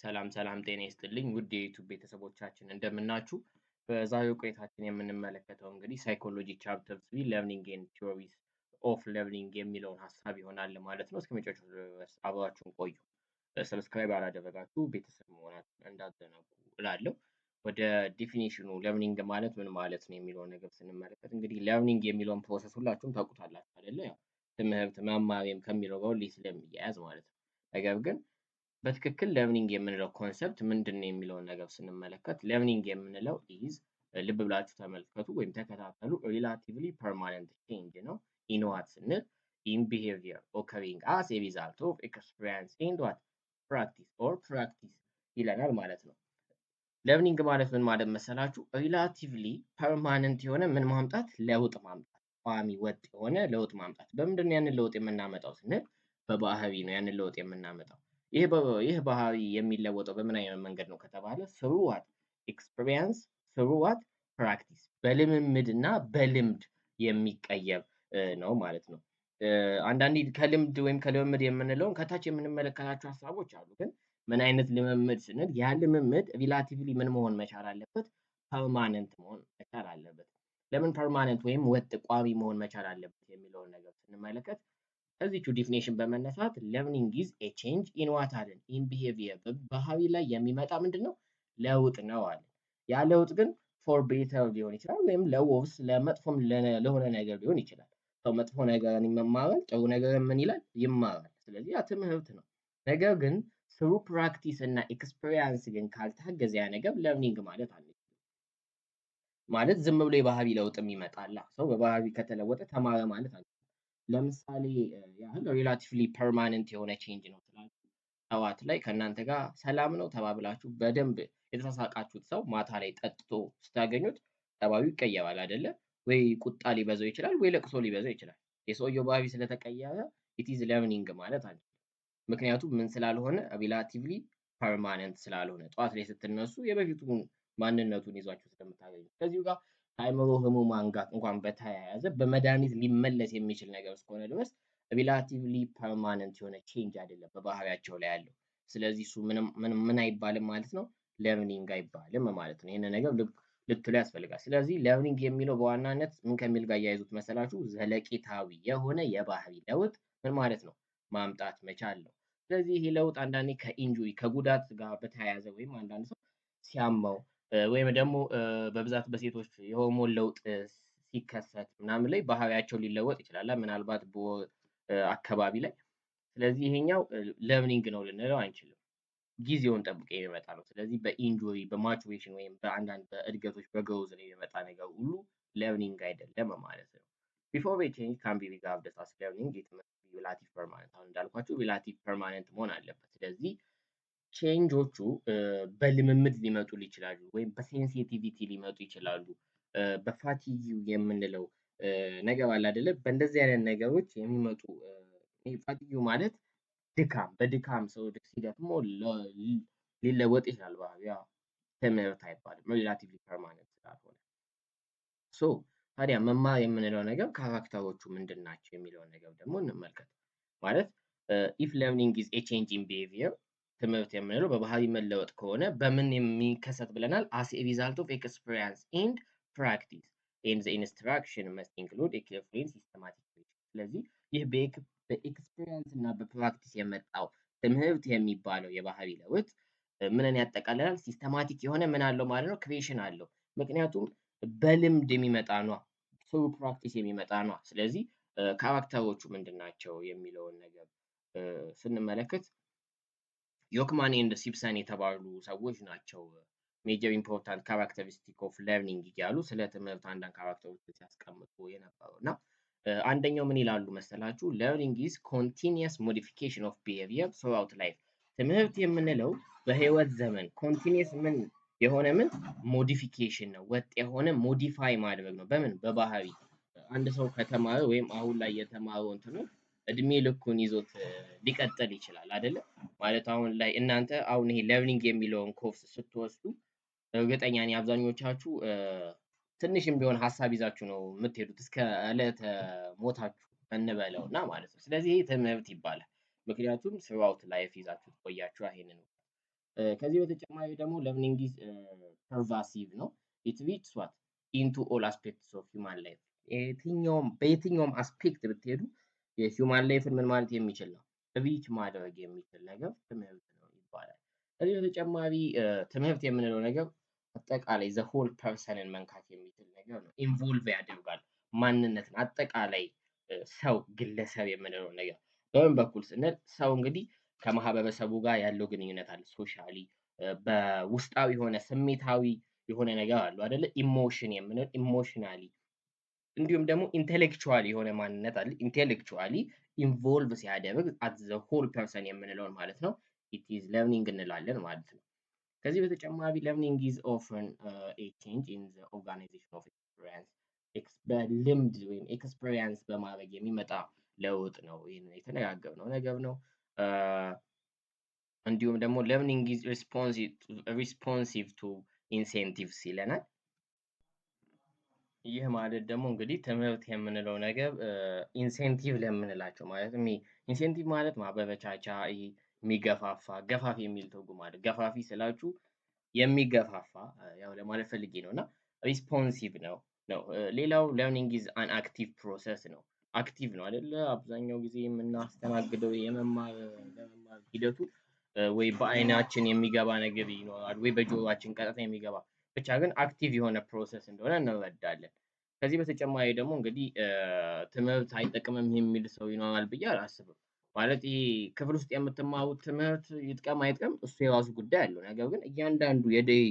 ሰላም ሰላም ጤና ይስጥልኝ ውድ የዩቲዩብ ቤተሰቦቻችን እንደምናችሁ። በዛሬው ቆይታችን የምንመለከተው እንግዲህ ሳይኮሎጂ ቻፕተር 3 ለርኒንግ ኤንድ ቲዮሪስ ኦፍ ለርኒንግ የሚለውን ሀሳብ ይሆናል ማለት ነው። እስከ መጨረሻው ድረስ አብራችሁን ቆዩ። ሰብስክራይብ ያላደረጋችሁ ቤተሰብ መሆናችሁን እንዳትዘነጉ እላለሁ። ወደ ዲፊኒሽኑ ለርኒንግ ማለት ምን ማለት ነው የሚለውን ነገር ስንመለከት እንግዲህ ለርኒንግ የሚለውን ፕሮሰስ ሁላችሁም ታውቁታላችሁ አይደለ? ያው ትምህርት መማሪያም ከሚለው ጋር ሁሌ ስለሚያያዝ ማለት ነው። ነገር ግን በትክክል ለርኒንግ የምንለው ኮንሰፕት ምንድን ነው የሚለውን ነገር ስንመለከት ለርኒንግ የምንለው ኢዝ ልብ ብላችሁ ተመልከቱ ወይም ተከታተሉ ሪላቲቭሊ ፐርማነንት ቼንጅ ነው። ኢን ዋት ስንል ኢን ቢሄቪየር ኦከሪንግ አስ ኤ ሪዛልት ኦፍ ኤክስፒሪየንስ ኤንድ ዋት ፕራክቲስ ኦር ፕራክቲስ ይለናል ማለት ነው። ለርኒንግ ማለት ምን ማለት መሰላችሁ? ሪላቲቭሊ ፐርማነንት የሆነ ምን ማምጣት? ለውጥ ማምጣት፣ ቋሚ ወጥ የሆነ ለውጥ ማምጣት። በምንድን ነው ያንን ለውጥ የምናመጣው ስንል በባህሪ ነው ያንን ለውጥ የምናመጣው። ይህ ባህሪ የሚለወጠው በምን አይነት መንገድ ነው ከተባለ ስሩ ዋት ኤክስፒሪየንስ ስሩ ዋት ፕራክቲስ በልምምድ እና በልምድ የሚቀየር ነው ማለት ነው። አንዳንዴ ከልምድ ወይም ከልምምድ የምንለውን ከታች የምንመለከታቸው ሀሳቦች አሉ። ግን ምን አይነት ልምምድ ስንል ያ ልምምድ ሪላቲቭሊ ምን መሆን መቻል አለበት? ፐርማነንት መሆን መቻል አለበት። ለምን ፐርማነንት ወይም ወጥ ቋሚ መሆን መቻል አለበት የሚለውን ነገር ስንመለከት ከዚቹ ዲፊኔሽን በመነሳት ለርኒንግ ኢዝ ኤ ቼንጅ ኢን ዋት አለን ኢን ቢሄቪየር በባህሪ ላይ የሚመጣ ምንድን ነው? ለውጥ ነው አለ። ያ ለውጥ ግን ፎር ቤተር ሊሆን ይችላል ወይም ለወርስ ለመጥፎም ለሆነ ነገር ሊሆን ይችላል። ሰው መጥፎ ነገርን ይማራል፣ ጥሩ ነገርን ምን ይላል? ይማራል። ስለዚህ ያ ትምህርት ነው። ነገር ግን ስሩ ፕራክቲስ እና ኤክስፔሪንስ ግን ካልታገዘ ያ ነገር ለርኒንግ ማለት አንችልም። ማለት ዝም ብሎ የባህሪ ለውጥም ይመጣላ። ሰው በባህሪ ከተለወጠ ተማረ ማለት አንችልም። ለምሳሌ ያህል ሪላቲቭሊ ፐርማነንት የሆነ ቼንጅ ነው ስላችሁ ጠዋት ላይ ከእናንተ ጋር ሰላም ነው ተባብላችሁ በደንብ የተሳሳቃችሁት ሰው ማታ ላይ ጠጥቶ ስታገኙት ጠባዩ ይቀየራል አይደለ? ወይ ቁጣ ሊበዛው ይችላል ወይ ለቅሶ ሊበዛው ይችላል። የሰውየው ባህሪ ስለተቀየረ ኢትዝ ለርኒንግ ማለት አንችልም። ምክንያቱም ምን ስላልሆነ ሪላቲቭሊ ፐርማነንት ስላልሆነ ጠዋት ላይ ስትነሱ የበፊቱን ማንነቱን ይዟችሁ ስለምታገኙት ከዚሁ ጋር ከአእምሮ ህሙማን ጋር እንኳን በተያያዘ በመድኃኒት ሊመለስ የሚችል ነገር እስከሆነ ድረስ ሪላቲቭሊ ፐርማነንት የሆነ ቼንጅ አይደለም በባህሪያቸው ላይ ያለው። ስለዚህ እሱ ምን አይባልም ማለት ነው? ለርኒንግ አይባልም ማለት ነው። ይህን ነገር ልትሉ ያስፈልጋል። ስለዚህ ለርኒንግ የሚለው በዋናነት ምን ከሚል ጋር እያያዙት መሰላችሁ? ዘለቄታዊ የሆነ የባህሪ ለውጥ ምን ማለት ነው? ማምጣት መቻል ነው። ስለዚህ ይሄ ለውጥ አንዳንዴ ከኢንጁሪ ከጉዳት ጋር በተያያዘ ወይም አንዳንድ ሰው ሲያመው ወይም ደግሞ በብዛት በሴቶች የሆርሞን ለውጥ ሲከሰት ምናምን ላይ ባህሪያቸው ሊለወጥ ይችላል ምናልባት አካባቢ ላይ። ስለዚህ ይሄኛው ለርኒንግ ነው ልንለው አንችልም። ጊዜውን ጠብቆ የሚመጣ ነው። ስለዚህ በኢንጁሪ በማቹሬሽን ወይም በአንዳንድ በእድገቶች በግሮዝ ላይ የሚመጣ ነገር ሁሉ ለርኒንግ አይደለም ማለት ነው። ቢፎር ዊ ቼንጅ ካን ቢ ሪጋርድድ አስ ለርኒንግ ኢት መስት ቢ ሪላቲቭ ፐርማነንት። አሁን እንዳልኳችሁ ሪላቲቭ ፐርማነንት መሆን አለበት። ስለዚህ ቼንጆቹ በልምምድ ሊመጡ ይችላሉ ወይም በሴንሲቲቪቲ ሊመጡ ይችላሉ። በፋቲግ የምንለው ነገር አለ አይደለ? በእንደዚህ አይነት ነገሮች የሚመጡ ፋቲግ ማለት ድካም፣ በድካም ሰው ሲደክሞ ሊለወጥ ይችላል ባህሪው። ያው ትምህርት አይባልም ሪላቲቭሊ ፐርማነንት ስላልሆነ። ሶ ታዲያ መማር የምንለው ነገር ካራክተሮቹ ምንድን ናቸው የሚለውን ነገር ደግሞ እንመልከት። ማለት ኢፍ ለርኒንግ ኢዝ ኤ ቼንጅ ኢን ቢሄቪየር ትምህርት የምንለው በባህሪ መለወጥ ከሆነ በምን የሚከሰት ብለናል? አስ ኤ ሪዛልት ኦፍ ኤክስፒሪየንስ ኤንድ ፕራክቲስ ኤንድ ዘ ኢንስትራክሽን መስት ኢንክሉድ ኤ ኬርፉሊ ሲስተማቲክ። ስለዚህ ይህ በኤክስፒሪየንስ እና በፕራክቲስ የመጣው ትምህርት የሚባለው የባህሪ ለውጥ ምንን ያጠቃልላል? ሲስተማቲክ የሆነ ምን አለው ማለት ነው? ክሬሽን አለው። ምክንያቱም በልምድ የሚመጣ ነው፣ ስሩ ፕራክቲስ የሚመጣ ነው። ስለዚህ ካራክተሮቹ ምንድን ናቸው የሚለውን ነገር ስንመለከት ዮክማን ኤንድ ሲፕሰን የተባሉ ሰዎች ናቸው ሜጀር ኢምፖርታንት ካራክተሪስቲክ ኦፍ ለርኒንግ እያሉ ስለ ትምህርት አንዳንድ ካራክተሮች ሲያስቀምጡ የነበረው እና አንደኛው ምን ይላሉ መሰላችሁ? ለርኒንግ ኢዝ ኮንቲኒየስ ሞዲፊኬሽን ኦፍ ቢሄቪየር ስሩአውት ላይፍ። ትምህርት የምንለው በህይወት ዘመን ኮንቲኒየስ ምን የሆነ ምን ሞዲፊኬሽን ነው፣ ወጥ የሆነ ሞዲፋይ ማድረግ ነው። በምን በባህሪ አንድ ሰው ከተማረ ወይም አሁን ላይ የተማረው እንትኑ እድሜ ልኩን ይዞት ሊቀጥል ይችላል አይደለ? ማለት አሁን ላይ እናንተ አሁን ይሄ ለርኒንግ የሚለውን ኮርስ ስትወስዱ እርግጠኛ ነኝ አብዛኞቻችሁ ትንሽም ቢሆን ሀሳብ ይዛችሁ ነው የምትሄዱት እስከ ዕለተ ሞታችሁ እንበለው እና ማለት ነው። ስለዚህ ይሄ ትምህርት ይባላል። ምክንያቱም ስሩአውት ላይፍ ይዛችሁ ቆያችሁ ይሄንን ከዚህ በተጨማሪ ደግሞ ለርኒንግ ኢዝ ፐርቫሲቭ ነው። ኢት ሪችስ ዋት ኢንቱ ኦል አስፔክትስ ኦፍ ሂውማን ላይፍ። በየትኛውም አስፔክት ብትሄዱ የሂውማን ላይፍን ምን ማለት የሚችል ነው ሪች ማድረግ የሚችል ነገር ትምህርት ነው ይባላል። ከዚህ በተጨማሪ ትምህርት የምንለው ነገር አጠቃላይ ዘ ሆል ፐርሰንን መንካት የሚችል ነገር ነው። ኢንቮልቭ ያደርጋል ማንነትን አጠቃላይ ሰው ግለሰብ የምንለው ነገር በምን በኩል ስንል ሰው እንግዲህ ከማህበረሰቡ ጋር ያለው ግንኙነት አለ። ሶሻሊ በውስጣዊ የሆነ ስሜታዊ የሆነ ነገር አለው አይደለ? ኢሞሽን የምንለው ኢሞሽናሊ፣ እንዲሁም ደግሞ ኢንቴሌክቹዋሊ የሆነ ማንነት አለ። ኢንቴሌክቹዋሊ ኢንቮልቭ ሲያደርግ አት ዘ ሆል ፐርሰን የምንለውን ማለት ነው ኢት ኢዝ ለርኒንግ እንላለን ማለት ነው። ከዚህ በተጨማሪ ለርኒንግ ኢዝ ኦፍን ኤ ቼንጅ ኢን ዘ ኦርጋናይዜሽን ኦፍ ኤክስፒሪየንስ፣ በልምድ ወይም ኤክስፒሪየንስ በማድረግ የሚመጣ ለውጥ ነው። ይህን የተነጋገርነው ነገር ነው። እንዲሁም ደግሞ ለርኒንግ ኢዝ ሪስፖንሲቭ ቱ ኢንሴንቲቭስ ይለናል። ይህ ማለት ደግሞ እንግዲህ ትምህርት የምንለው ነገር ኢንሴንቲቭ ለምንላቸው ማለት ኢንሴንቲቭ ማለት ማበረቻቻ፣ የሚገፋፋ ገፋፊ የሚል ትርጉም አለ። ገፋፊ ስላችሁ የሚገፋፋ ያው ለማለት ፈልጌ ነው እና ሪስፖንሲቭ ነው። ሌላው ለርኒንግ ኢዝ አን አክቲቭ ፕሮሰስ ነው። አክቲቭ ነው አይደለ? አብዛኛው ጊዜ የምናስተናግደው የመማር ሂደቱ ወይ በአይናችን የሚገባ ነገር ይኖራል ወይ በጆሮአችን ቀጥታ የሚገባ ብቻ ግን አክቲቭ የሆነ ፕሮሰስ እንደሆነ እንረዳለን። ከዚህ በተጨማሪ ደግሞ እንግዲህ ትምህርት አይጠቅምም የሚል ሰው ይኖራል ብዬ አላስብም። ማለት ይሄ ክፍል ውስጥ የምትማሩት ትምህርት ይጥቀም አይጥቀም እሱ የራሱ ጉዳይ አለው። ነገር ግን እያንዳንዱ የዴይ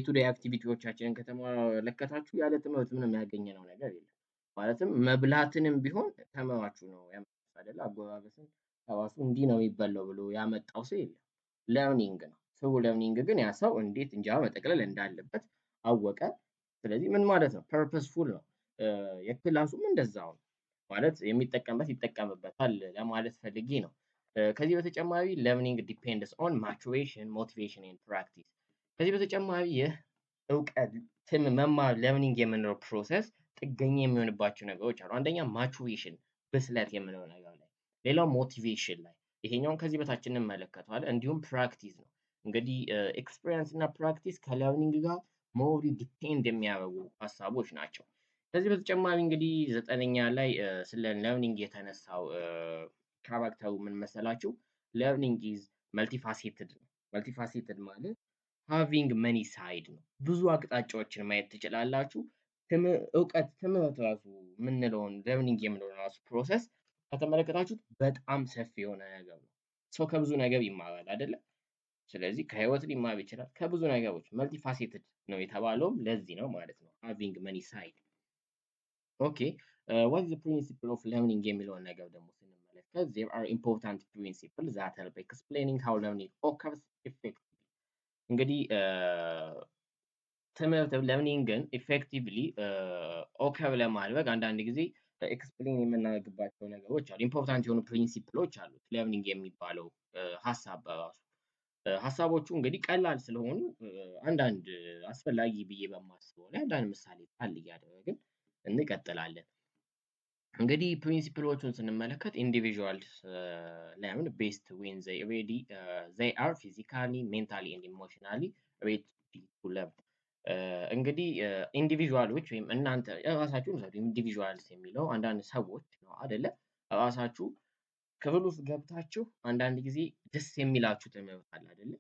ቱ ዴይ አክቲቪቲዎቻችንን ከተመለከታችሁ ያለ ትምህርት ምንም ያገኘነው ነገር የለም። ማለትም መብላትንም ቢሆን ተምራችሁ ነው ያመጣችሁት አይደለ? አጎራረስን ራሱ እንዲህ ነው የሚበላው ብሎ ያመጣው ሰው የለም። ለርኒንግ ነው። ስሩ ለርኒንግ ግን ያ ሰው እንዴት እንጀራ መጠቅለል እንዳለበት አወቀ። ስለዚህ ምን ማለት ነው? ፐርፐስፉል ነው። የክላሱም እንደዛው ነው ማለት የሚጠቀምበት ይጠቀምበታል ለማለት ፈልጌ ነው። ከዚህ በተጨማሪ ለርኒንግ ዲፔንድስ ኦን ማቹሬሽን፣ ሞቲቬሽን ኤንድ ፕራክቲስ። ከዚህ በተጨማሪ ይህ እውቀት መማር ለርኒንግ የምንለው ፕሮሰስ ጥገኛ የሚሆንባቸው ነገሮች አሉ። አንደኛ ማቹሬሽን ብስለት የምንለው ነገር ላይ፣ ሌላው ሞቲቬሽን ላይ፣ ይሄኛውን ከዚህ በታች እንመለከተዋለን። እንዲሁም ፕራክቲስ ነው። እንግዲህ ኤክስፒሪየንስ እና ፕራክቲስ ከለርኒንግ ጋር ሞር ዲፔንድ የሚያደርጉ ሀሳቦች ናቸው። ከዚህ በተጨማሪ እንግዲህ 9ኛ ላይ ስለ ለርኒንግ የተነሳው ካራክተሩ ምን መሰላችሁ? ለርኒንግ ኢዝ መልቲፋሴትድ ነው። መልቲፋሴትድ ማለት ሃቪንግ መኒ ሳይድ ነው። ብዙ አቅጣጫዎችን ማየት ትችላላችሁ። እውቀት ትምህርት ራሱ የምንለውን ለርኒንግ የምንለውን ራሱ ፕሮሰስ ከተመለከታችሁት በጣም ሰፊ የሆነ ነገር ነው። ሰው ከብዙ ነገር ይማራል አይደለም? ስለዚህ ከህይወት ሊማር ይችላል፣ ከብዙ ነገሮች መልቲፋሴትድ ነው የተባለውም ለዚህ ነው ማለት ነው። ሃቪንግ መኒ ሳይድ። ኦኬ ዋት ዘ ፕሪንሲፕል ኦፍ ለርኒንግ የሚለውን ነገር ደግሞ ስንመለከት ዜር አር ኢምፖርታንት ፕሪንሲፕል ዛት ሄልፕ ኤክስፕሌኒንግ ሃው ለርኒንግ ኦከርስ ኢፌክቲቭሊ። እንግዲህ ትምህርት ለርኒንግን ኢፌክቲቭሊ ኦከር ለማድረግ አንዳንድ ጊዜ ኤክስፕሌን የምናደርግባቸው ነገሮች አሉ። ኢምፖርታንት የሆኑ ፕሪንሲፕሎች አሉት ለርኒንግ የሚባለው ሀሳብ በራሱ። ሀሳቦቹ እንግዲህ ቀላል ስለሆኑ አንዳንድ አስፈላጊ ብዬ በማስበው ላይ አንዳንድ ምሳሌ ጣል እያደረግን እንቀጥላለን። እንግዲህ ፕሪንሲፕሎቹን ስንመለከት ኢንዲቪዥዋልስ ለርን ቤስት ዌን ዘይ ሬዲ ዘይ አር ፊዚካሊ ሜንታሊ ኤንድ ኢሞሽናሊ ሬዲ ቱ ለርን። እንግዲህ ኢንዲቪዥዋሎች ወይም እናንተ ራሳችሁን ውሰዱ። ኢንዲቪዥዋልስ የሚለው አንዳንድ ሰዎች ነው አይደለ? ራሳችሁ ክፍል ውስጥ ገብታችሁ አንዳንድ ጊዜ ደስ የሚላችሁ ትምህርት አለ አይደለ?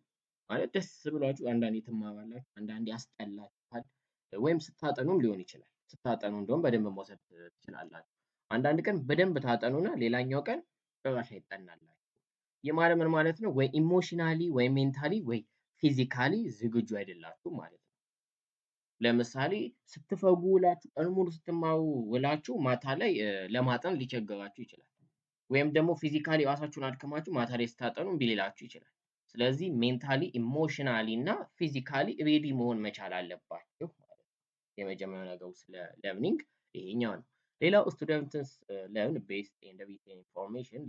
ማለት ደስ ብሏችሁ አንዳንዴ ትማራላችሁ፣ አንዳንዴ ያስጠላችኋል፣ ወይም ስታጠኑም ሊሆን ይችላል። ስታጠኑ እንደውም በደንብ መውሰድ ትችላላችሁ። አንዳንድ ቀን በደንብ ታጠኑና ሌላኛው ቀን ጭራሽ አይጠናላችሁ። ይህ ማለት ምን ማለት ነው? ወይ ኢሞሽናሊ ወይ ሜንታሊ ወይ ፊዚካሊ ዝግጁ አይደላችሁ ማለት ነው። ለምሳሌ ስትፈጉ ውላችሁ ቀን ሙሉ ስትማሩ ውላችሁ ማታ ላይ ለማጠን ሊቸገራችሁ ይችላል። ወይም ደግሞ ፊዚካሊ ራሳችሁን አድክማችሁ ማታ ላይ ስታጠኑ እምቢ ሊላችሁ ይችላል። ስለዚህ ሜንታሊ፣ ኢሞሽናሊ እና ፊዚካሊ ሬዲ መሆን መቻል አለባችሁ ማለት ነው። የመጀመሪያው ነገሩ ስለ ለርኒንግ ይሄኛው ነው። ሌላው ስቱደንትስ ለርን ቤስድ ኤንድ ሪቴን ኢንፎርሜሽን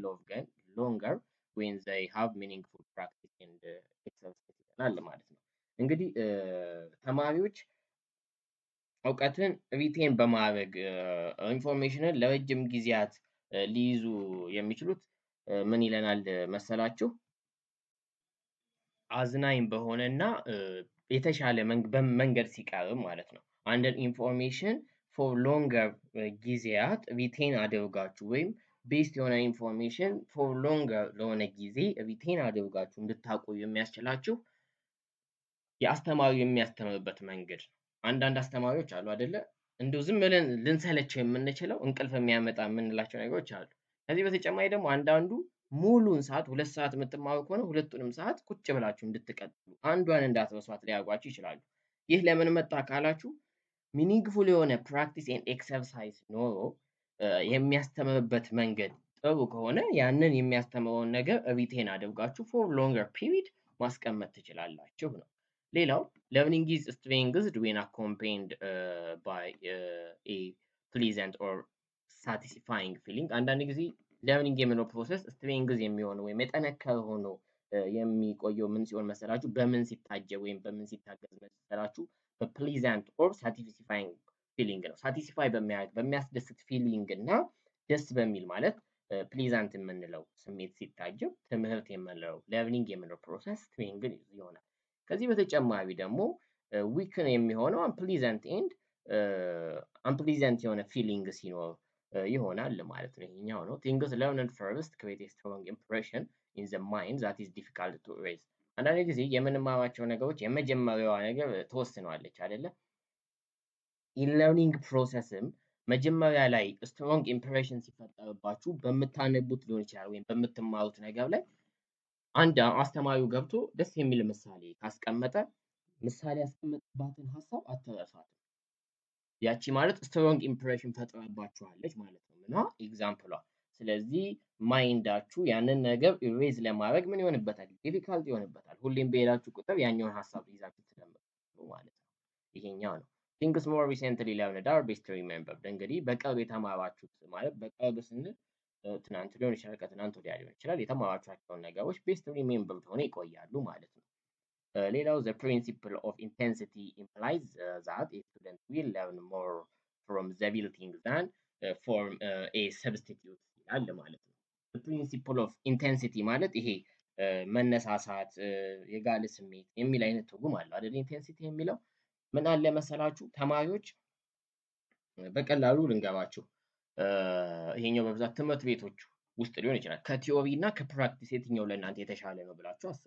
ሎንገር ዌን ዘይ ሃቭ ሚኒንግፉል ፕራክቲስ ኤንድ ኤክሰርሳይዝ ይላል ማለት ነው። እንግዲህ ተማሪዎች እውቀትን ሪቴን በማድረግ ኢንፎርሜሽንን ለረጅም ጊዜያት ሊይዙ የሚችሉት ምን ይለናል መሰላችሁ? አዝናኝ በሆነና የተሻለ መንገድ ሲቀርብ ማለት ነው። አንድን ኢንፎርሜሽን ፎር ሎንገር ጊዜያት ሪቴን አድርጋችሁ ወይም ቤስት የሆነ ኢንፎርሜሽን ፎር ሎንገር ለሆነ ጊዜ ሪቴን አድርጋችሁ እንድታቆዩ የሚያስችላችሁ የአስተማሪው የሚያስተምርበት መንገድ ነው። አንዳንድ አስተማሪዎች አሉ አይደለ? እንደው ዝም ብለን ልንሰለቸው የምንችለው እንቅልፍ የሚያመጣ የምንላቸው ነገሮች አሉ። ከዚህ በተጨማሪ ደግሞ አንዳንዱ ሙሉን ሰዓት 2 ሰዓት የምትማሩ ከሆነ ሁለቱንም ሰዓት ቁጭ ብላችሁ እንድትቀጥሉ አንዷን እንዳትረሷት ሊያደርጓችሁ ይችላሉ። ይህ ለምን መጣ ካላችሁ ሚኒንግፉል የሆነ ፕራክቲስ ኤንድ ኤክሰርሳይዝ ኖሮ የሚያስተምርበት መንገድ ጥሩ ከሆነ ያንን የሚያስተምረውን ነገር ሪቴን አድርጋችሁ ፎር ሎንገር ፒሪድ ማስቀመጥ ትችላላችሁ ነው። ሌላው learning is strengthened when accompanied by a pleasant or satisfying feeling። አንዳንድ ጊዜ ለርኒንግ የምንለው ፕሮሰስ ስትሬንግዝ የሚሆነው ወይም የጠነከረ ሆኖ የሚቆየው ምን ሲሆን መሰላችሁ? በምን ሲታጀብ ወይም በምን ሲታገዝ መሰላችሁ? በፕሊዛንት ኦር ሳቲስፋይንግ ፊሊንግ ነው። ሳቲስፋይ በሚያስደስት ፊሊንግ እና ደስ በሚል ማለት ፕሊዛንት የምንለው ስሜት ሲታጀብ ትምህርት የምንለው ለርኒንግ የምንለው ፕሮሰስ ስትሬንግዝ ይሆናል። ከዚህ በተጨማሪ ደግሞ ዊክን የሚሆነው አንፕሊዘንት የሆነ ፊሊንግ ሲኖር ይሆናል ማለት ነው። ይሄኛው ነው ቲንግስ ለርንድ ፈርስት ክሬት ኤ ስትሮንግ ኢምፕሬሽን ኢን ዘ ማይንድ ዛት ኢዝ ዲፊካልት ቱ ኢሬዝ። አንዳንድ ጊዜ የምንማራቸው ነገሮች የመጀመሪያዋ ነገር ትወስነዋለች አይደለ? ኢለርኒንግ ፕሮሰስም መጀመሪያ ላይ ስትሮንግ ኢምፕሬሽን ሲፈጠርባችሁ በምታነቡት ሊሆን ይችላል ወይም በምትማሩት ነገር ላይ አንድ አስተማሪው ገብቶ ደስ የሚል ምሳሌ ካስቀመጠ ምሳሌ ያስቀመጠባትን ሀሳብ አትረሷትም። ያቺ ማለት ስትሮንግ ኢምፕሬሽን ፈጥራባችኋለች ማለት ነው እና ኤግዛምፕሏ። ስለዚህ ማይንዳችሁ ያንን ነገር ኢሬዝ ለማድረግ ምን ይሆንበታል? ዲፊካልት ይሆንበታል። ሁሌም በሄዳችሁ ቁጥር ያኛውን ሀሳብ ይዛችሁ ስለምትመጡ ማለት ነው። ይሄኛው ነው ቲንክስ ሞር ሪሰንትሊ ለርንድ አር ቤስት ሪሜምበርድ። እንግዲህ በቅርብ የተማራችሁት ማለት በቅርብ ስንል ትናንት ሊሆን ይችላል፣ ከትናንት ወዲያ ሊሆን ይችላል። የተማራችኋቸውን ነገሮች ቤስት ሪሜምበርድ ሆነው ይቆያሉ ማለት ነው። ሌላው the principle of intensity implies that a student will learn more from the real thing than from a substitute ይላል ማለት ነው። the principle of intensity ማለት ይሄ መነሳሳት፣ የጋለ ስሜት የሚል አይነት ትርጉም አለው አይደል? ኢንቴንሲቲ የሚለው ምን አለ መሰላችሁ? ተማሪዎች በቀላሉ ልንገባችሁ፣ ይሄኛው በብዛት ትምህርት ቤቶች ውስጥ ሊሆን ይችላል። ከቲዮሪ እና ከፕራክቲስ የትኛው ለእናንተ የተሻለ ነው ብላችሁ አስቡ።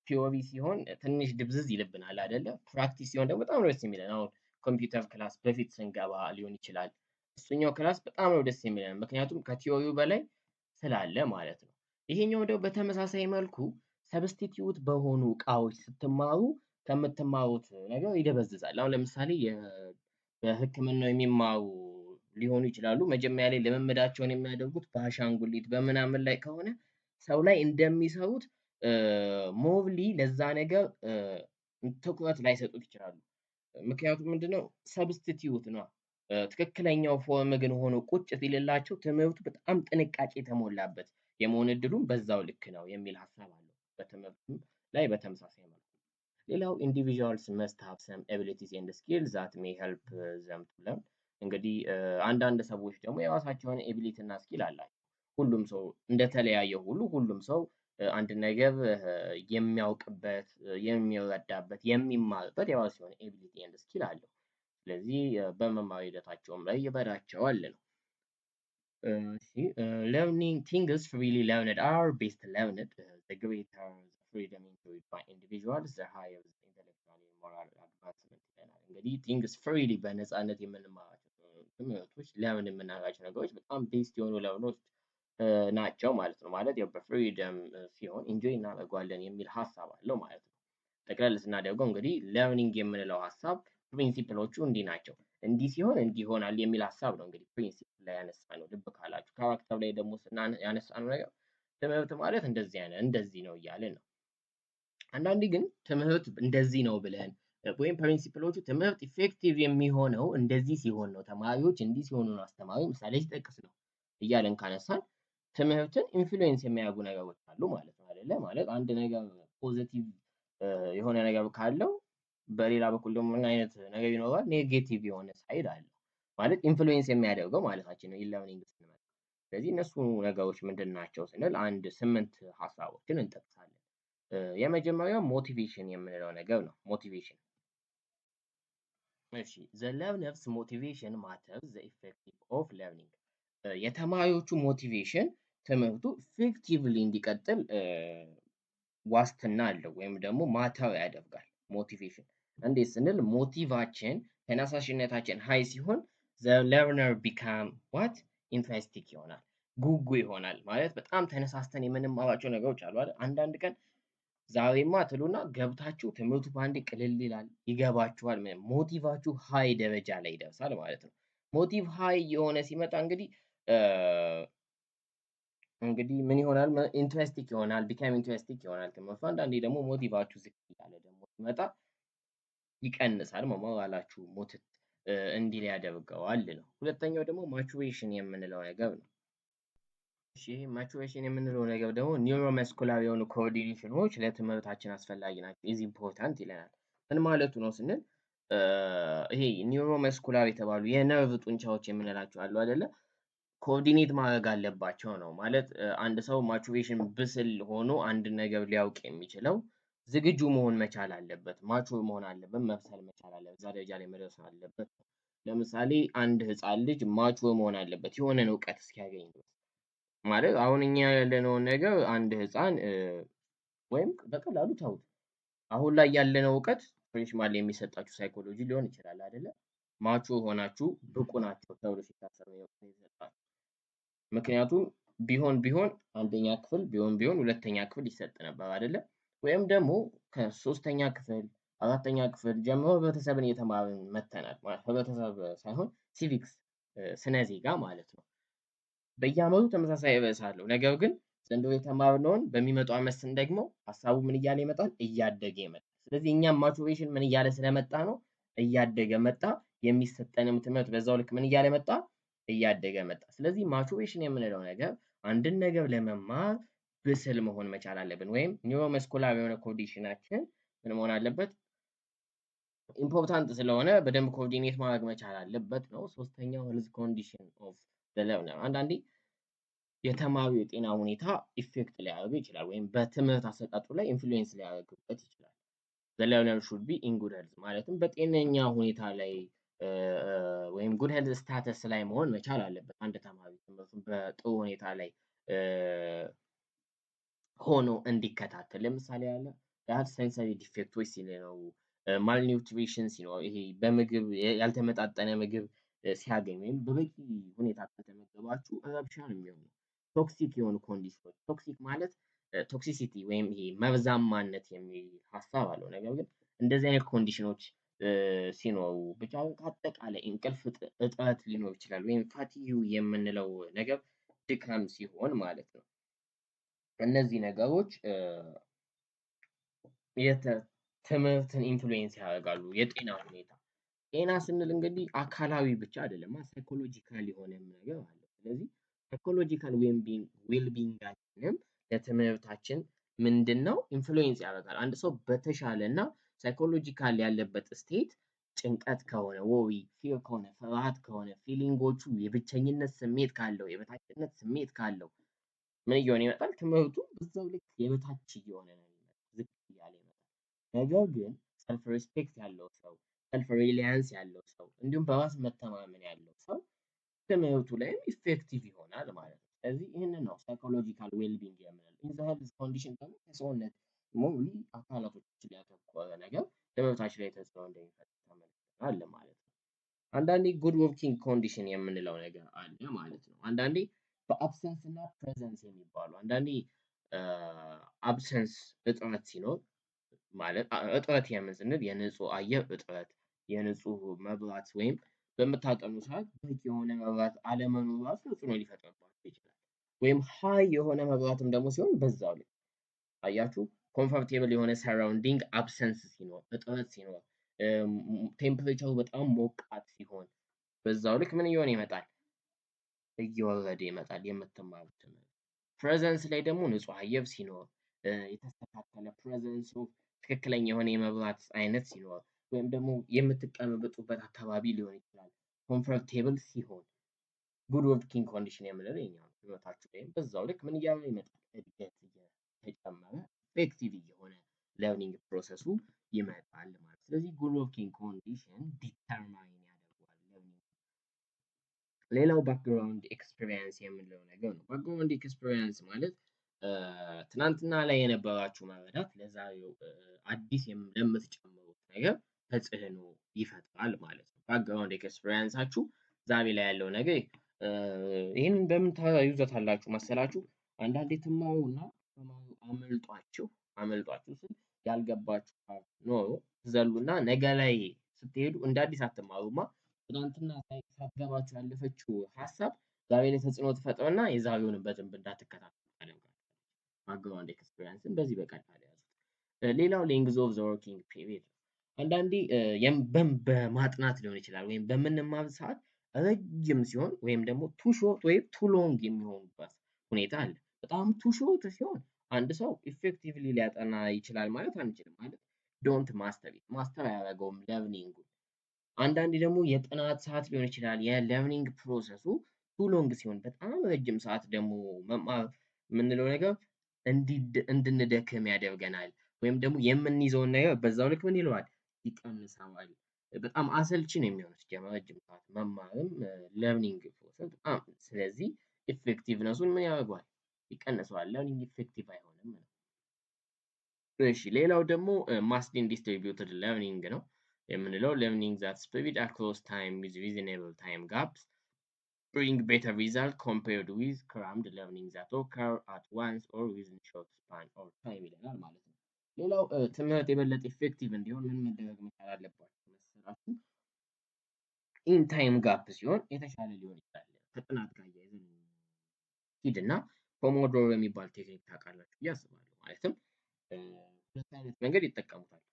ቲዮሪ ሲሆን ትንሽ ድብዝዝ ይልብናል አይደለ? ፕራክቲስ ሲሆን ደግሞ በጣም ነው ደስ የሚለን። አሁን ኮምፒውተር ክላስ በፊት ስንገባ ሊሆን ይችላል። እሱኛው ክላስ በጣም ነው ደስ የሚለን ምክንያቱም ከቲዮሪው በላይ ስላለ ማለት ነው። ይሄኛው ደግሞ በተመሳሳይ መልኩ ሰብስቲቲዩት በሆኑ እቃዎች ስትማሩ ከምትማሩት ነገር ይደበዝዛል። አሁን ለምሳሌ በሕክምናው የሚማሩ ሊሆኑ ይችላሉ። መጀመሪያ ላይ ልምምዳቸውን የሚያደርጉት በአሻንጉሊት በምናምን ላይ ከሆነ ሰው ላይ እንደሚሰሩት ሞብሊ ለዛ ነገር ትኩረት ላይሰጡት ይችላሉ። ምክንያቱም ምንድነው? ሰብስቲቲዩት ነው። ትክክለኛው ፎርም ግን ሆኖ ቁጭ ሲልላቸው ትምህርቱ በጣም ጥንቃቄ የተሞላበት የመሆን እድሉም በዛው ልክ ነው የሚል ሀሳብ አለው በትምህርቱም ላይ በተመሳሳይ መልኩ። ሌላው ኢንዲቪዥዋልስ መስት ሃቭ ሰም ኤቢሊቲስ ኤንድ ስኪልስ ዛት ሜይ ሄልፕ ዘም ቱ ለርን። እንግዲህ አንዳንድ ሰዎች ደግሞ የራሳቸውን ኤቢሊቲ እና ስኪል አላቸው። ሁሉም ሰው እንደተለያየ ሁሉ ሁሉም ሰው አንድ ነገር የሚያውቅበት፣ የሚረዳበት፣ የሚማርበት የራሱ የሆነ ኤቢሊቲ ኤንድ ስኪል አለው። ስለዚህ በመማር ሂደታቸውም ላይ ይረዳቸዋል ነው። learning things freely learned are best learned. The greater the freedom enjoyed by individuals, the higher the intellectual and moral advancement ይለናል። እንግዲህ things freely በነፃነት የምንማራቸው ትምህርቶች ለምን የምናደርጋቸው ነገሮች በጣም ቤስት የሆኑ ለርኖች ናቸው ማለት ነው። ማለት ያው በፍሪደም ሲሆን ኢንጆይ እናደርገዋለን የሚል ሀሳብ አለው ማለት ነው። ጠቅለል ስናደርገው እንግዲህ ለርኒንግ የምንለው ሀሳብ ፕሪንሲፕሎቹ እንዲህ ናቸው። እንዲህ ሲሆን እንዲህ ይሆናል የሚል ሀሳብ ነው። እንግዲህ ፕሪንሲፕል ላይ ያነሳነው ልብ ካላችሁ፣ ካራክተር ላይ ደግሞ ያነሳነው ነገር ትምህርት ማለት እንደዚህ ነው እያልን ነው። አንዳንዴ ግን ትምህርት እንደዚህ ነው ብለን ወይም ፕሪንሲፕሎቹ ትምህርት ኢፌክቲቭ የሚሆነው እንደዚህ ሲሆን ነው፣ ተማሪዎች እንዲህ ሲሆኑ ነው፣ አስተማሪው ምሳሌ ሲጠቅስ ነው እያለን ካነሳን ትምህርትን ኢንፍሉዌንስ የሚያደርጉ ነገሮች አሉ ማለት ነው አይደለ? ማለት አንድ ነገር ፖዚቲቭ የሆነ ነገር ካለው በሌላ በኩል ደግሞ ምን አይነት ነገር ይኖራል? ኔጌቲቭ የሆነ ሳይድ አለው ማለት ኢንፍሉዌንስ የሚያደርገው ማለታችን ነው ኢለርኒንግ ስንመጣ። ስለዚህ እነሱ ነገሮች ምንድን ናቸው ስንል አንድ 8 ሀሳቦችን እንጠቅሳለን። የመጀመሪያው ሞቲቬሽን የምንለው ነገር ነው። ሞቲቬሽን እሺ ዘ ለርነርስ ሞቲቬሽን ማተርስ ዘ ኢፌክቲቭ ኦፍ ለርኒንግ የተማሪዎቹ ሞቲቬሽን ትምህርቱ ኢፌክቲቭሊ እንዲቀጥል ዋስትና አለው ወይም ደግሞ ማተር ያደርጋል። ሞቲቬሽን እንዴት ስንል ሞቲቫችን ተነሳሽነታችን ሀይ ሲሆን ዘ ለርነር ቢካም ዋት ኢንትረስቲንግ ይሆናል፣ ጉጉ ይሆናል። ማለት በጣም ተነሳስተን የምንማራቸው ነገሮች አሉ አይደል? አንዳንድ ቀን ዛሬማ ትሉና ገብታችሁ ትምህርቱ በአንዴ ቅልል ይላል፣ ይገባችኋል። ሞቲቫችሁ ሀይ ደረጃ ላይ ይደርሳል ማለት ነው። ሞቲቭ ሀይ የሆነ ሲመጣ እንግዲህ ምን ይሆናል? ኢንትረስቲንግ ይሆናል፣ ቢካም ኢንትረስቲንግ ይሆናል ትምህርቱ። አንዳንዴ ደግሞ ሞቲቫችሁ ዝቅ እያለ ደግሞ ሲመጣ ይቀንሳል፣ ሞራላችሁ ሞትት እንዲል ያደርገዋል ነው። ሁለተኛው ደግሞ ማቹሬሽን የምንለው ነገር ነው። እሺ ማቹሬሽን የምንለው ነገር ደግሞ ኒውሮመስኩላር የሆኑ ኮኦርዲኔሽኖች ለትምህርታችን አስፈላጊ ናቸው። ኢዝ ኢምፖርታንት ይለናል። ምን ማለቱ ነው ስንል ይሄ ኒውሮመስኩላር የተባሉ የነርቭ ጡንቻዎች የምንላቸው አሉ አይደለ? ኮኦርዲኔት ማድረግ አለባቸው ነው ማለት። አንድ ሰው ማቹሬሽን ብስል ሆኖ አንድ ነገር ሊያውቅ የሚችለው ዝግጁ መሆን መቻል አለበት፣ ማቹር መሆን አለበት፣ መብሰል መቻል አለበት፣ እዛ ደረጃ ላይ መድረስ አለበት። ለምሳሌ አንድ ህፃን ልጅ ማቹር መሆን አለበት የሆነን እውቀት እስኪያገኝ ድረስ። ማለት አሁን እኛ ያለነውን ነገር አንድ ህፃን ወይም በቀላሉ ተውት፣ አሁን ላይ ያለነው እውቀት ፍሬሽማን ላይ የሚሰጣችሁ ሳይኮሎጂ ሊሆን ይችላል አይደለ? ማቹር ሆናችሁ ብቁ ናቸው ተብሎ ሲታሰብ ነው የሚሰጣችሁ። ምክንያቱም ቢሆን አንደኛ ክፍል ቢሆን ሁለተኛ ክፍል ይሰጥ ነበር አይደለ? ወይም ደግሞ ከሶስተኛ ክፍል አራተኛ ክፍል ጀምሮ ህብረተሰብን እየተማርን መተናል። ህብረተሰብ ሳይሆን ሲቪክስ ስነ ዜጋ ማለት ነው። በየዓመቱ ተመሳሳይ ርዕስ አለው። ነገር ግን ዘንድሮ የተማርነውን በሚመጣው ዓመት ስንደግመው ሀሳቡ ምን እያለ ይመጣል? እያደገ ይመጣል። ስለዚህ እኛም ማቹሬሽን ምን እያለ ስለመጣ ነው? እያደገ መጣ። የሚሰጠንም ትምህርት በዛው ልክ ምን እያለ መጣ? እያደገ መጣ። ስለዚህ ማቹሬሽን የምንለው ነገር አንድን ነገር ለመማር ብስል መሆን መቻል አለብን። ወይም ኒውሮመስኩላር የሆነ ኮኦርዲኔሽናችን ምን መሆን አለበት? ኢምፖርታንት ስለሆነ በደንብ ኮኦርዲኔት ማድረግ መቻል አለበት ነው። ሶስተኛው ሄልዝ ኮንዲሽን ኦፍ ዘ ለርነር። አንዳንዴ የተማሪው የጤና ሁኔታ ኢፌክት ሊያደርግ ይችላል፣ ወይም በትምህርት አሰጣጡ ላይ ኢንፍሉዌንስ ሊያደርግበት ይችላል። ዘ ለርነር ሹድ ቢ ኢን ጉድ ሄልዝ ማለትም በጤነኛ ሁኔታ ላይ ወይም ጉድ ሄልዝ ስታተስ ላይ መሆን መቻል አለበት። አንድ ተማሪ ትምህርቱን በጥሩ ሁኔታ ላይ ሆኖ እንዲከታተል። ለምሳሌ ያህል ሴንሰሪ ዲፌክቶች ሲኖሩ፣ ማልኒውትሪሽን ሲኖር፣ ይሄ በምግብ ያልተመጣጠነ ምግብ ሲያገኝ ወይም በበቂ ሁኔታ ካልተመገባችሁ ረብሻ ነው የሚሆነው። ቶክሲክ የሆኑ ኮንዲሽኖች፣ ቶክሲክ ማለት ቶክሲሲቲ ወይም ይሄ መርዛማነት የሚል ሀሳብ አለው። ነገር ግን እንደዚህ አይነት ኮንዲሽኖች ሲኖሩ ብቻ ከአጠቃላይ እንቅልፍ እጥረት ሊኖር ይችላል፣ ወይም ፋቲዩ የምንለው ነገር ድካም ሲሆን ማለት ነው። እነዚህ ነገሮች ትምህርትን ኢንፍሉዌንስ ያደርጋሉ። የጤና ሁኔታ ጤና ስንል እንግዲህ አካላዊ ብቻ አይደለም፣ ሳይኮሎጂካል የሆነም ነገር አለ። ስለዚህ ሳይኮሎጂካል ዌልቢንጋችንም ለትምህርታችን ምንድን ነው ኢንፍሉዌንስ ያደርጋል። አንድ ሰው በተሻለ እና ሳይኮሎጂካል ያለበት ስቴት ጭንቀት ከሆነ፣ ወሪ ፊር ከሆነ፣ ፍርሃት ከሆነ፣ ፊሊንጎቹ የብቸኝነት ስሜት ካለው፣ የበታችነት ስሜት ካለው ምን እየሆነ ይመጣል? ትምህርቱ በዛው ልክ የበታች እየሆነ ነው የሚመጣው፣ ዝቅ እያለ ይመጣል። ነገር ግን ሰልፍ ሪስፔክት ያለው ሰው፣ ሰልፍ ሪሊያንስ ያለው ሰው፣ እንዲሁም በራስ መተማመን ያለው ሰው ትምህርቱ ላይም ኢፌክቲቭ ይሆናል ማለት ነው። ስለዚህ ይህንን ነው ሳይኮሎጂካል ዌልቢንግ የምንለው። ኢን ዘ ሄልዝ ኮንዲሽን ደግሞ ከሰውነት ሞሊ አካላቶች ላይ ያተኮረ ነገር ትምህርታችን ላይ ተጽዕኖ እንደሚፈጥር ተመልክተናል ማለት ነው። አንዳንዴ ጉድ ወርኪንግ ኮንዲሽን የምንለው ነገር አለ ማለት ነው። አንዳንዴ በአብሰንስ እና ፕሬዘንስ የሚባሉ አንዳንዴ አብሰንስ እጥረት ሲኖር ማለት እጥረት የምን ስንል የንጹህ አየር እጥረት፣ የንጹህ መብራት ወይም በምታጠኑ ሰዓት በቂ የሆነ መብራት አለመኖሩ ራሱ ተጽዕኖ ሊፈጥርባችሁ ይችላል። ወይም ሀይ የሆነ መብራትም ደግሞ ሲሆን በዛው ልክ አያችሁ፣ ኮምፎርቴብል የሆነ ሰራውንዲንግ አብሰንስ ሲኖር፣ እጥረት ሲኖር፣ ቴምፕሬቸሩ በጣም ሞቃት ሲሆን በዛው ልክ ምን እየሆነ ይመጣል? እየወረደ ይመጣል የምትማሩት ትምህርት። ፕሬዘንስ ላይ ደግሞ ንጹህ አየር ሲኖር፣ የተስተካከለ ፕሬዘንስ ትክክለኛ የሆነ የመብራት አይነት ሲኖር፣ ወይም ደግሞ የምትቀመጡበት አካባቢ ሊሆን ይችላል ኮምፎርቴብል ሲሆን፣ ጉድ ወርኪንግ ኮንዲሽን የምንለው የኛው ትምህርታችሁ ላይም በዛው ልክ ምን እያለ ይመጣል? እድገት እየተጨመረ ኢፌክቲቭ እየሆነ ለርኒንግ ፕሮሰሱ ይመጣል ማለት። ስለዚህ ጉድ ወርኪንግ ኮንዲሽን ዲተርማይን ያደርገዋል ለርኒንግ። ሌላው ባክግራውንድ ኤክስፒሪየንስ የምንለው ነገር ነው። ባክግራውንድ ኤክስፒሪየንስ ማለት ትናንትና ላይ የነበራችሁ መረዳት ለዛሬው አዲስ ለምትጨምሩት ነገር ተጽዕኖ ይፈጥራል ማለት ነው። ባክግራውንድ ኤክስፒሪየንሳችሁ ዛሬ ላይ ያለው ነገር ይህንን በምን ታዩዘታላችሁ መሰላችሁ? አንዳንዴ ትማሩና ተማሩ አመልጧችሁ ስል ያልገባችሁ ፓርት ኖሮ ትዘሉና ነገ ላይ ስትሄዱ እንደ አዲስ አትማሩማ። ትናንትና ሳትገባችሁ ያለፈችው ሀሳብ ዛሬ ላይ ተጽዕኖ ትፈጥርና የዛሬውን በደንብ እንዳትከታተሉ ታደርጋለች። ባክግራውንድ ኤክስፒሪየንስን በዚህ በቀላሉ ያዙት። ሌላው ሌንግዝ ኦፍ ዘ ወርኪንግ ፒሪየድ። አንዳንዴ በማጥናት ሊሆን ይችላል ወይም በምንማር ሰዓት ረጅም ሲሆን ወይም ደግሞ ቱ ሾርት ወይም ቱ ሎንግ የሚሆኑበት ሁኔታ አለ። በጣም ቱ ሾርት ሲሆን አንድ ሰው ኢፌክቲቭሊ ሊያጠና ይችላል ማለት አንችልም። ማለት ዶንት ማስተር አያደርገውም ለርኒንጉ። አንዳንዴ ደግሞ የጥናት ሰዓት ሊሆን ይችላል የለርኒንግ ፕሮሰሱ ቱ ሎንግ ሲሆን በጣም ረጅም ሰዓት ደግሞ መማር የምንለው ነገር እንድንደክም ያደርገናል። ወይም ደግሞ የምንይዘውን ነገር በዛው ልክ ምን ይለዋል ይቀንሰዋል። በጣም አሰልቺ ነው የሚሆነው ሲጀመር ረጅም ሰዓት መማርም ለርኒንግ ፕሮሰስ በጣም። ስለዚህ ኢፌክቲቭነሱን ምን ያደርገዋል ይቀንሰዋል። ለርኒንግ ኢፌክቲቭ አይሆንም ነው። እሺ ሌላው ደግሞ ማስሊን ዲስትሪቢዩትድ ለርኒንግ ነው የምንለው። ለርኒንግ ዛት ስፕሪድ አክሮስ ታይም ዊዝ ሪዝኔብል ታይም ጋፕስ bring better result compared with crammed learning that occur at once or within short span of time ይለናል ማለት ነው። ሌላው ትምህርት የበለጠ ኢፌክቲቭ እንዲሆን ምን መደረግ መቻል አለባቸው መሰላችሁ? ኢን ታይም ጋፕ ሲሆን የተሻለ ሊሆን ይችላል። ከጥናት ጋር እያይዘን ሂድና ፖሞዶሮ የሚባል ቴክኒክ ታውቃላችሁ ብዬ አስባለሁ። ማለትም ሁለት አይነት መንገድ ይጠቀሙታል።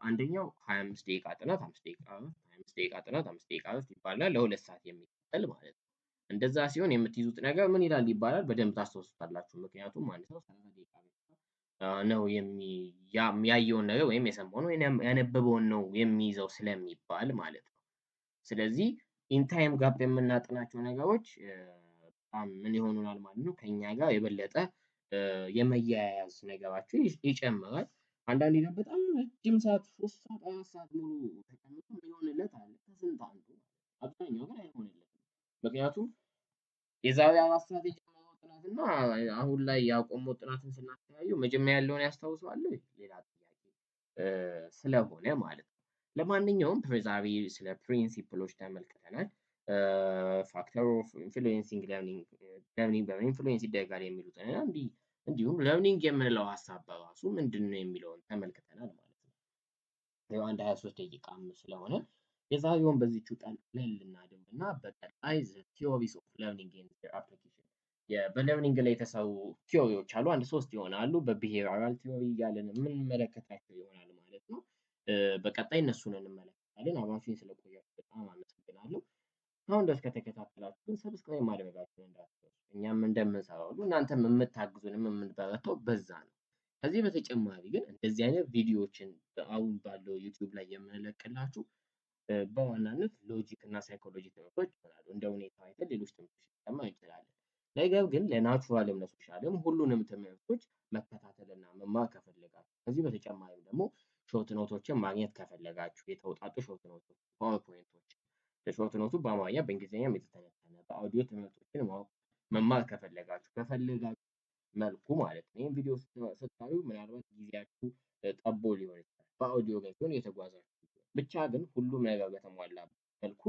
አንደኛው 25 ደቂቃ ጥናት 5 ደቂቃ እረፍት፣ 25 ደቂቃ ጥናት 5 ደቂቃ እረፍት ይባላል። ለሁለት ሰዓት የሚቀጥል ማለት ነው። እንደዛ ሲሆን የምትይዙት ነገር ምን ይላል ይባላል? በደንብ ታስታውሱታላችሁ። ምክንያቱም አንድ ሰው 30 ደቂቃ ነው ያየውን ነገር ወይም የሰማውን ወይም ያነበበውን ነው የሚይዘው ስለሚባል ማለት ነው። ስለዚህ ኢንታይም ጋፕ የምናጠናቸው ነገሮች በጣም ምን ይሆኑናል ማለት ነው? ከኛ ጋር የበለጠ የመያያዝ ነገራቸው ይጨምራል። አንዳንዴ ደግሞ በጣም ረጅም ሰዓት 3 ሰዓት 4 ሰዓት ሙሉ ተቀምጦ የሚሆንለት አለ ከስንት አንዱ። አብዛኛው ግን አይሆንለትም። ምክንያቱም የዛሬ 4 ሰዓት የጀመረው ጥናት እና አሁን ላይ ያቆመው ጥናትን ስናስተያዩ መጀመሪያ ያለውን ያስታውሰዋል ሌላ ጥያቄ ስለሆነ ማለት ነው። ለማንኛውም ዛሬ ስለ ፕሪንሲፕሎች ተመልክተናል። ፋክተር ኦፍ ኢንፍሉዌንሲንግ ለርኒንግ በምን ኢንፍሉዌንስ ይደረጋል የሚሉትን እና እንዲሁም ለርኒንግ የምንለው ሀሳብ በራሱ ምንድን ነው የሚለውን ተመልክተናል ማለት ነው። ያው አንድ 23 ደቂቃም ስለሆነ የዛሬውን በዚህችው ጠቅለል እናድርግና በቀጣይ ቲዮሪስ ኦፍ ለርኒንግ ኤንድ ዜር አፕሊኬሽን በለርኒንግ ላይ የተሰሩ ቲዮሪዎች አሉ። አንድ 3 ይሆናሉ። በቢሄቪራል ቲዮሪ እያለን የምንመለከታቸው ይሆናል ማለት ነው። በቀጣይ እነሱን እንመለከታለን። አብራችሁኝ ስለቆያችሁ በጣም አመሰግናለሁ። አሁን ድረስ ከተከታተላችሁ ግን ሰብስክራይብ ማድረጋችሁን እንዳትረሱ። እኛም እንደምንሰራው ሁሉ እናንተም የምታግዙንም የምንበረታው በዛ ነው። ከዚህ በተጨማሪ ግን እንደዚህ አይነት ቪዲዮዎችን አሁን ባለው ዩቲዩብ ላይ የምንለቅላችሁ በዋናነት ሎጂክ እና ሳይኮሎጂ ትምህርቶች ይሆናሉ። እንደ ሁኔታው አይተን ሌሎች ትምህርቶች ልንጨምር እንችላለን። ነገር ግን ለናቹራልም ለሶሻልም ሁሉንም ትምህርቶች መከታተልና መማር ከፈለጋችሁ ከዚህ በተጨማሪም ደግሞ ሾርት ኖቶችን ማግኘት ከፈለጋችሁ የተውጣጡ ሾርት ኖቶች፣ ፓወርፖይንቶች ለሾርት ኖቱ በአማርኛ በእንግሊዝኛም የተተነተነ በአውዲዮ ትምህርቶችን መማር ከፈለጋችሁ በፈለጋችሁ መልኩ ማለት ነው። ይህን ቪዲዮ ስታዩ ምናልባት ጊዜያችሁ ጠቦ ሊሆን ይችላል። በአውዲዮ ግን ሲሆን የተጓዛችሁ ብቻ ግን ሁሉም ነገር በተሟላ መልኩ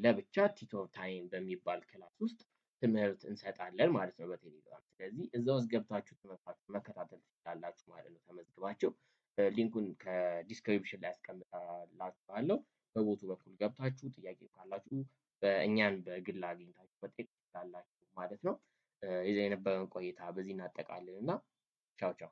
ለብቻ ቲቶር ታይም በሚባል ክላስ ውስጥ ትምህርት እንሰጣለን ማለት ነው በቴሌግራም። ስለዚህ እዛ ውስጥ ገብታችሁ ትምህርታችሁ መከታተል ትችላላችሁ ማለት ነው ተመዝግባችሁ። ሊንኩን ከዲስክሪፕሽን ላይ አስቀምጣላችኋለሁ። በቦቱ በኩል ገብታችሁ ጥያቄ ካላችሁ በእኛን በግል አግኝታችሁ መጠየቅ ትችላላችሁ ማለት ነው። የነበረን ቆይታ በዚህ እናጠቃልልና ቻው ቻው።